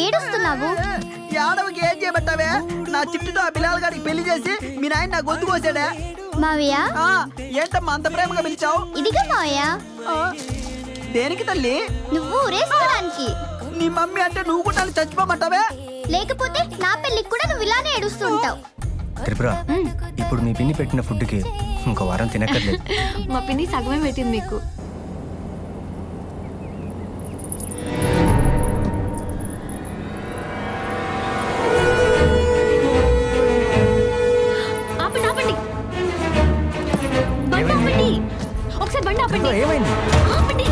ఏడుస్తున్నావు? యాదవకి ఏం చేయబట్టావే? నా చిట్టుతో ఆ పిల్లల గారికి పెళ్లి చేసి మీ నాయన నా గొంతు కోసాడే. మావయ్య ఏంటమ్మా అంత ప్రేమగా పిలిచావు? ఇదిగా మావయ్య. దేనికి తల్లి? నువ్వు ఊరేసుకోవడానికి. నీ మమ్మీ అంటే నువ్వు కూడా చచ్చిపోమంటావే? లేకపోతే నా పెళ్లికి కూడా నువ్వు ఇలానే ఏడుస్తుంటావు. త్రిపుర, ఇప్పుడు మీ పిన్ని పెట్టిన ఫుడ్కి ఇంకో వారం తినక్కర్లేదు. మా పిన్ని సగమే పెట్టింది మీకు. ఆపండి ఆపండి, బండి ఆపండి, ఒకసారి బండి ఆపండి. ఏమైంది? ఆపండి.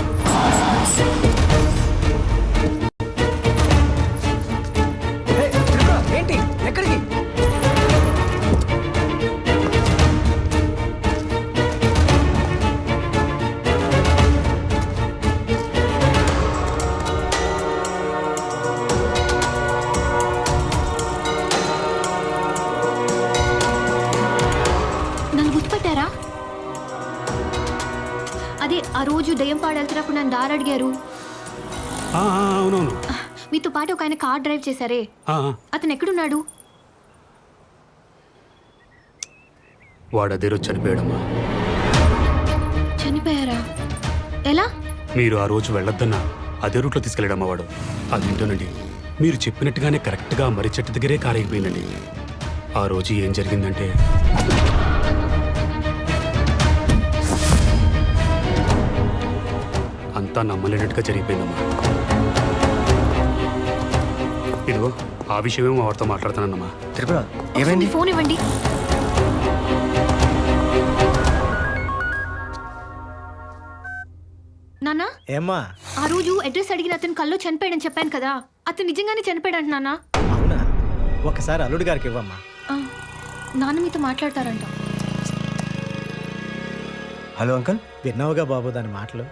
ఏంటి? ఎక్కడికి? నన్ను గుర్తుపట్టారా? అదే ఆ రోజు దయ్యం పాడు వెళ్తున్నప్పుడు నన్ను దారి అడిగారు. అవునవును. మీతో పాటు ఒక ఆయన కార్ డ్రైవ్ చేశారే, అతను ఎక్కడున్నాడు? వాడు అదే రోజు చనిపోయాడమ్మా. చనిపోయారా? ఎలా? మీరు ఆ రోజు వెళ్ళొద్దన్నా అదే రూట్లో తీసుకెళ్ళాడమ్మా వాడు. అదేంటోనండి, మీరు చెప్పినట్టుగానే కరెక్ట్గా మర్రి చెట్టు దగ్గరే కారు అయిపోయిందండి. ఆ రోజు ఏం జరిగిందంటే, అంతా నమ్మలేనట్టుగా జరిగిపోయిందమ్మా. ఇదిగో ఆ విషయమేమో వాడితో మాట్లాడుతానమ్మా. త్రిపుర, ఏమైంది? ఫోన్ ఇవ్వండి. నాన్న, ఏమ్మా? ఆ రోజు అడ్రస్ అడిగిన అతను కల్లో చనిపోయాడని చెప్పాను కదా, అతను నిజంగానే చనిపోయాడంట నాన్న. అవునా? ఒకసారి అల్లుడి గారికి ఇవ్వమ్మా. నాన్న మీతో మాట్లాడతారంట. Hello uncle. విన్నావుగా బాబు దాని మాటలు.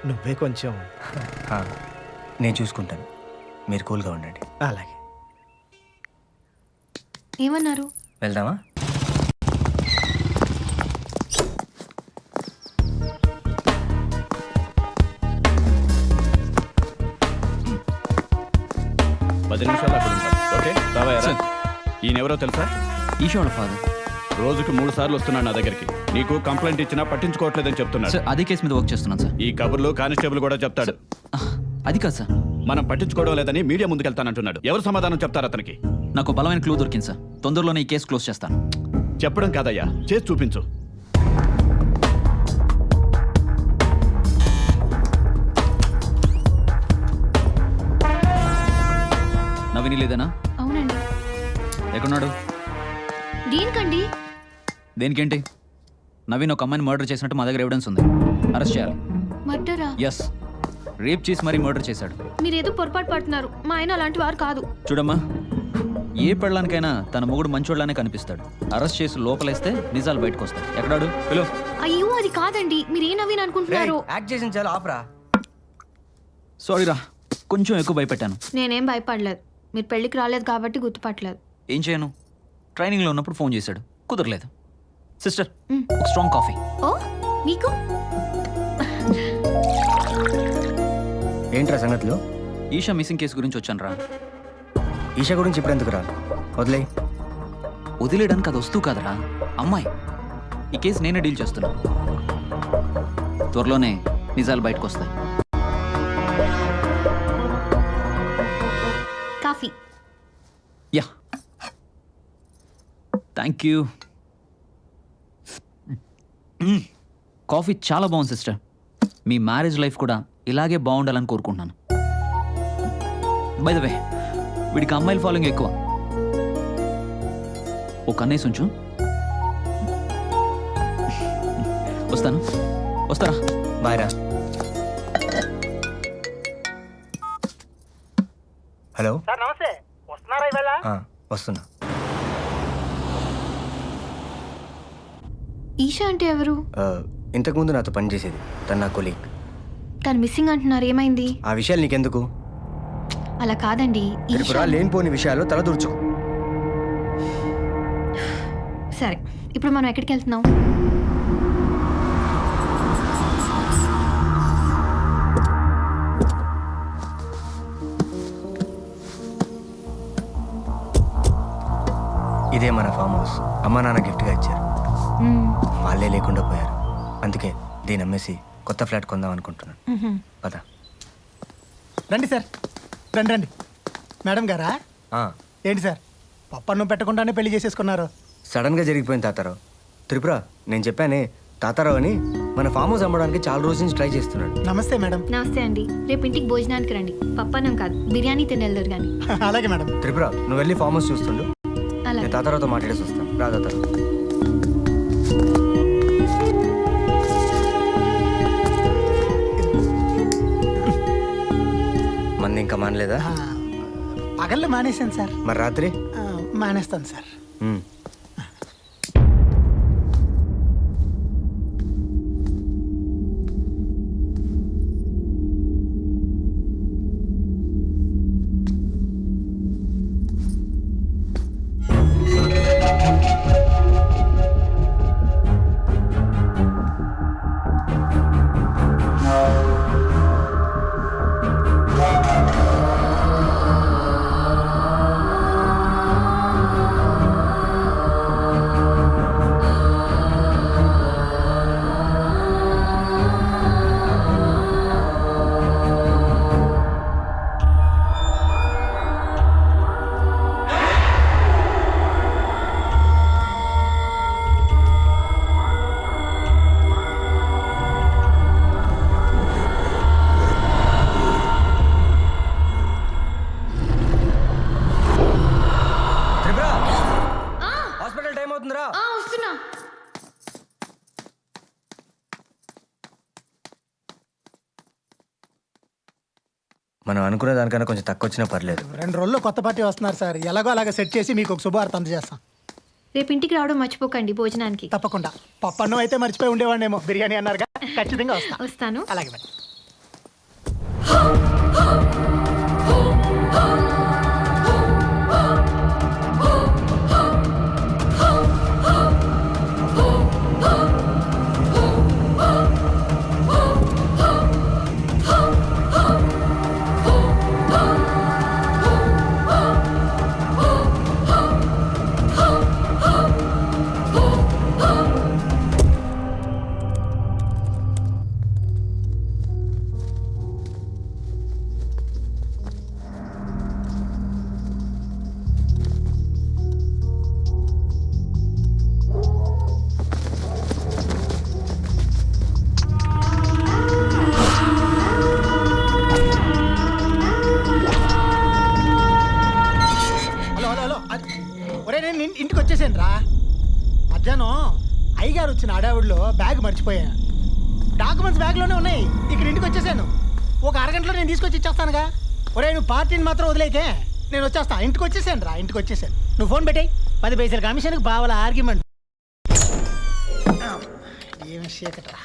నువ్వే కొంచెం. నేను చూసుకుంటాను, మీరు కూల్గా ఉండండి. అలాగే. ఏమన్నారు? వెళ్దామా? పది నిమిషాలు అక్కడ ఉంటాను. ఓకే రావయ్యారా? ఈయనెవరో తెలుసా? ఈశ్వర ఫాదర్. రోజుకు 3 సార్లు వస్తున్నాడు నా దగ్గరికి. నీకు కంప్లైంట్ ఇచ్చినా పట్టించుకోవట్లేదని చెప్తున్నాడు. సార్ అదే కేసు మీద వర్క్ చేస్తున్నాను సార్. ఈ కబుర్లు కానిస్టేబుల్ కూడా చెప్తాడు. అది కాదు సార్, మనం పట్టించుకోవడం లేదని మీడియా ముందుకెళ్తానంటున్నాడు. ఎవరు సమాధానం చెప్తారు అతనికి? నాకు బలమైన క్లూ దొరికింది సార్. తొందరలోనే ఈ కేసు క్లోజ్ చేస్తాను. చెప్పడం కాదయ్యా, చేసి చూపించు. నవీని లేదనా? అవునండి. ఎక్కడున్నాడు? దేనికండి? దేనికేంటి? నవీన్ ఒక అమ్మాయిని మర్డర్ చేసినట్టు మా దగ్గర ఎవిడెన్స్ ఉంది. అరెస్ట్ చేయాలి. మర్డరా? ఎస్, రేప్ చేసి మరీ మర్డర్ చేశాడు. మీరేదో పొరపాటు పడుతున్నారు. మా ఆయన అలాంటి వారు కాదు. చూడమ్మా, ఏ పెళ్ళానికైనా తన మొగుడు మంచోళ్ళనే కనిపిస్తాడు. అరెస్ట్ చేసి లోపలేస్తే నిజాలు బయటకు వస్తాయి. ఎక్కడాడు? హలో. అయ్యో అది కాదండి, మీరే నవీన్ అనుకుంటున్నారు. యాక్ట్ చేసిన చాలా ఆపరా. సారీ రా, కొంచెం ఎక్కువ భయపెట్టాను. నేనేం భయపడలేదు. మీరు పెళ్ళికి రాలేదు కాబట్టి గుర్తుపట్టలేదు. ఏం చేయను, ట్రైనింగ్లో ఉన్నప్పుడు ఫోన్ చేశాడు, కుదరలేదు. సిస్టర్, ఒక స్ట్రాంగ్ కాఫీ. ఓ మీకు? ఏంట్రా సంగతులు? ఈషా మిస్సింగ్ కేసు గురించి వచ్చాను రా. ఈషా గురించి ఇప్పుడు ఎందుకు రా? వదిలే. వదిలేయడానికి అది వస్తూ కాదరా, అమ్మాయి. ఈ కేసు నేనే డీల్ చేస్తున్నా. త్వరలోనే నిజాలు బయటకు వస్తాయి. Coffee. Yeah, thank you. Coffee చాలా బాగుంది సిస్టర్. మీ మ్యారేజ్ లైఫ్ కూడా ఇలాగే బాగుండాలని కోరుకుంటున్నాను. బై ద వే, వీడికి అమ్మాయిల ఫాలోయింగ్ ఎక్కువ. ఓ కన్నేసి ఉంచు. వస్తారా? బాయ్ రా. హలో సార్ నమస్తే. వస్తున్నారా ఇవాళ? వస్తున్నా. ఈషా అంటే ఎవరు? ఇంతకుముందు నాతో పనిచేసేది, తను నా కొలీగ్. తను మిస్సింగ్ అంటున్నారు, ఏమైంది? ఆ విషయాలు నీకెందుకు? అలా కాదండి. త్రిపుర, లేనిపోని విషయాల్లో తలదూర్చు. సరే, ఇప్పుడు మనం ఎక్కడికి వెళ్తున్నాం? ఇదే మన ఫామ్ హౌస్. అమ్మా నాన్న గిఫ్ట్గా ఇచ్చారు. వాళ్ళే లేకుండా పోయారు. అందుకే దీన్ని అమ్మేసి కొత్త ఫ్లాట్ కొందాం అనుకుంటున్నాను. పద. రండి సార్, రండి రండి. మేడం గారా? ఏంటి సార్ పప్పన్నం పెట్టకుండానే పెళ్లి చేసేసుకున్నారు? సడన్గా జరిగిపోయింది తాతారావు. త్రిపుర, నేను చెప్పానే తాతారావు అని మన ఫామ్ హౌస్ అమ్మడానికి చాలా రోజు నుంచి ట్రై చేస్తున్నాడు. నమస్తే మేడం. నమస్తే అండి. రేపు ఇంటికి భోజనానికి రండి. పప్పన్నం కాదు, బిర్యానీ తినెళ్ళరు కానీ. అలాగే మేడం. త్రిపుర, నువ్వు వెళ్ళి ఫామ్ హౌస్ చూస్తుండు. అలాగే. నేను తాతారావుతో మాట్లాడేసి వస్తాను. రా తాతారావు. మంది ఇంకా మానలేదా? పగళ్ళు మానేశాను సార్. మరి రాత్రి? మానేస్తాను సార్. హాస్పిటల్ టైం అవుతుందిరా. వస్తున్నా. మనం అనుకునే దానికన్నా కొంచెం తక్కువ వచ్చినా పర్లేదు. 2 రోజుల్లో కొత్త పార్టీ వస్తున్నారు సార్. ఎలాగో అలాగ సెట్ చేసి మీకు ఒక శుభవార్త అందజేస్తాం. రేపు ఇంటికి రావడం మర్చిపోకండి భోజనానికి. తప్పకుండా. పప్పన్నం అయితే మర్చిపోయి ఉండేవాడినేమో. బిర్యానీ అన్నారుగా, ఖచ్చితంగా వస్తాను. వస్తాను. అలాగే మేడం. నేను ఇంటికి వచ్చేసాను రా. మధ్యాహ్నం అయ్యగారు వచ్చిన అడావుడిలో బ్యాగ్ మర్చిపోయా. డాక్యుమెంట్స్ బ్యాగ్లోనే ఉన్నాయి. ఇక్కడ ఇంటికి వచ్చేసాను. ఒక అరగంటలో నేను తీసుకొచ్చి ఇచ్చేస్తానుగా. ఒరే, నువ్వు పార్టీని మాత్రం వదిలేకే, నేను వచ్చేస్తాను. ఇంటికి వచ్చేసాను రా, ఇంటికి వచ్చేసాను. నువ్వు ఫోన్ పెట్టాయి. 10 పైసలు కమిషన్కి బావాల ఆర్గ్యుమెంట్. ఏమి చీకట్రా.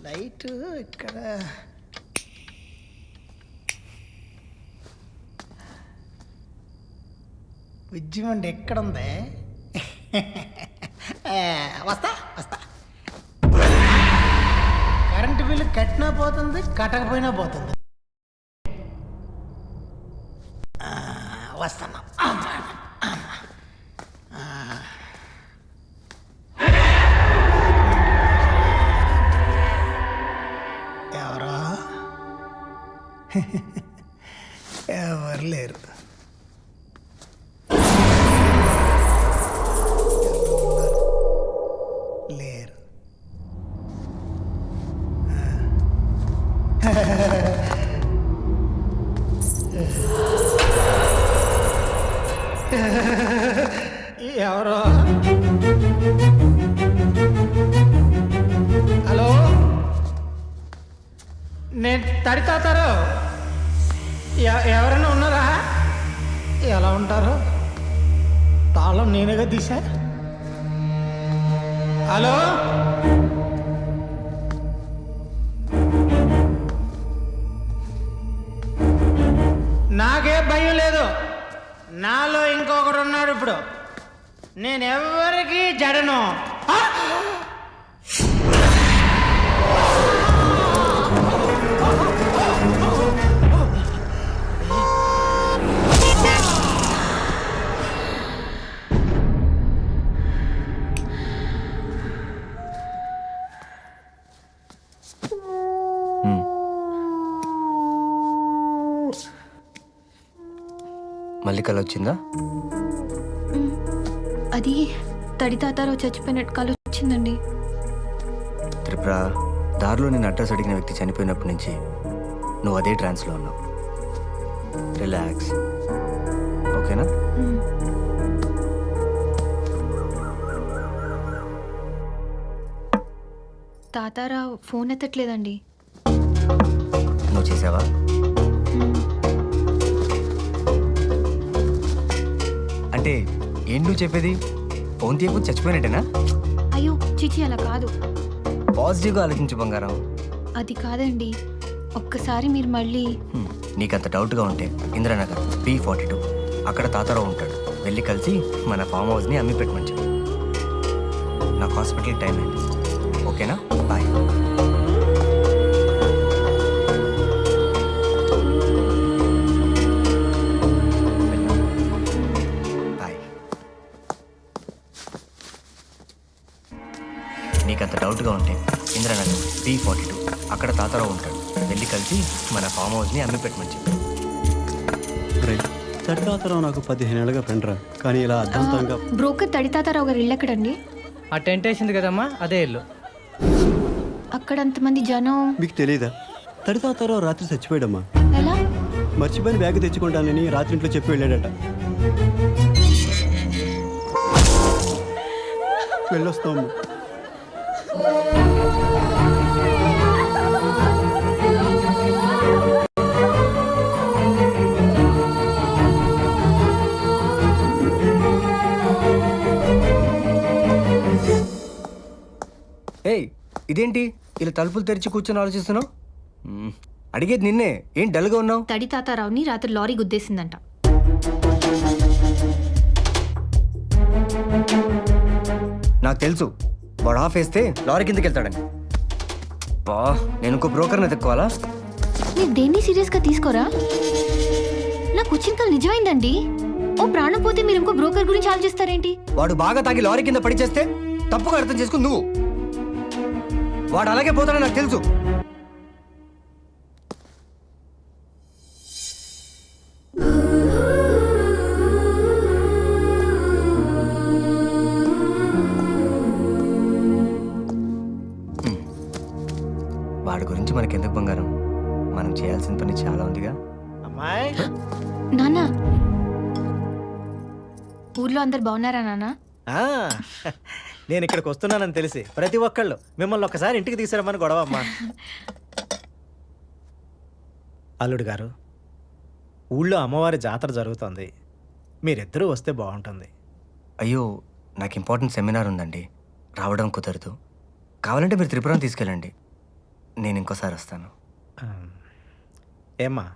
లైట్ ఇక్కడ. విద్యమండి ఎక్కడుంది? వస్తా వస్తా. కరెంటు బిల్లు కట్టినా పోతుంది, కట్టకపోయినా పోతుంది. వస్తాను. ఎవరో ఎవరు లేరు. లేరు. ఎవరో. హలో, నేను తడితాతారు. ఎవరైనా ఉన్నారా? ఎలా ఉంటారు? తాళం నేనేగా తీసా. హలో, నాకే భయం లేదు. నాలో ఇంకొకడు ఉన్నాడు. ఇప్పుడు నేను ఎవరికి జడను. మళ్ళీ కల వచ్చిందా? అది తడి తాతారావు చచ్చిపోయినట్టు కల వచ్చిందండి. త్రిపుర, దారిలో నేను అడ్రస్ అడిగిన వ్యక్తి చనిపోయినప్పటి నుంచి నువ్వు అదే ట్రాన్స్లో ఉన్నావు. రిలాక్స్, ఓకేనా? తాతారావు ఫోన్ ఎత్తట్లేదండి. నువ్వు చేసావా? అంటే ఏంటి నువ్వు చెప్పేది? ఫోన్ తీయకపోతే చచ్చిపోయినట్టేనా? అయ్యో చిచి, అలా కాదు. పాజిటివ్గా ఆలోచించు బంగారం. అది కాదండి, ఒక్కసారి మీరు మళ్ళీ. నీకంత డౌట్గా ఉంటే ఇంద్రనగర్ B42 అక్కడ తాతారావు ఉంటాడు. వెళ్ళి కలిసి మన ఫామ్ హౌస్ని అమ్మి పెట్టమని చెప్పు. నాకు హాస్పిటల్కి టైం అయింది, ఓకేనా? బాయ్. బాయ్. నీకంత డౌట్గా ఉంటే ఇంద్రనగర్ B42 అక్కడ తాతారావు ఉంటాడు. వెళ్ళి కలిసి మన ఫామ్ హౌస్ని అమ్మి పెట్టమని చెప్పు. తడితాతరావు నాకు 15 ఏళ్ళుగా ఫ్రెండ్రా, కానీ ఇలా అర్థంతంగా. బ్రోకర్ తడి తాతారావు గారు ఇల్లు ఎక్కడండి? ఆ టెంట్ వేసింది కదమ్మా, అదే ఇల్లు. అక్కడ అంతమంది జనం. మీకు తెలీదా? తడితాతరావు రాత్రి చచ్చిపోయాడమ్మా. ఎలా? మర్చిపోయిన బ్యాగ్ తెచ్చుకుంటానని రాత్రి ఇంట్లో చెప్పి వెళ్ళాడట. వెళ్ళొస్తాము. ఏయ్, ఇదేంటి ఇలా తలుపులు తెరిచి కూర్చొని ఆలోచిస్తున్నావు? అడిగేది నిన్నే, ఏం డల్గా ఉన్నావు? తడి తాతారావుని రాత్రి లారీ గుద్దేసిందంట. నాకు తెలుసు, వాడు ఆఫ్ వేస్తే లారీ కిందకి వెళ్తాడని. బా, నేను ఇంకో బ్రోకర్ని ఎత్తుకోవాలా? మీరు దేన్ని సీరియస్గా తీసుకోరా? నాకు వచ్చిన కల నిజమైందండి. ఓ ప్రాణం పోతే మీరు ఇంకో బ్రోకర్ గురించి ఆలోచిస్తారేంటి? వాడు బాగా తాగి లారీ కింద పడి చేస్తే తప్పుగా అర్థం చేసుకుని నువ్వు. వాడు అలాగే పోతాడని నాకు తెలుసు. వాడి గురించి మనకెందుకు బంగారం? మనం చేయాల్సిన పని చాలా ఉందిగా. అమ్మాయి, నాన్న, ఊర్లో అందరు బాగున్నారా నాన్న? ఆ, నేను ఇక్కడికి వస్తున్నానని తెలిసి ప్రతి ఒక్కళ్ళు మిమ్మల్ని ఒక్కసారి ఇంటికి తీసుకురమ్మని గొడవ అమ్మా. అల్లుడు గారు, ఊళ్ళో అమ్మవారి జాతర జరుగుతోంది, మీరిద్దరూ వస్తే బాగుంటుంది. అయ్యో, నాకు ఇంపార్టెంట్ సెమినార్ ఉందండి, రావడం కుదరదు. కావాలంటే మీరు త్రిపురం తీసుకెళ్ళండి, నేను ఇంకోసారి వస్తాను. ఏమ్మా,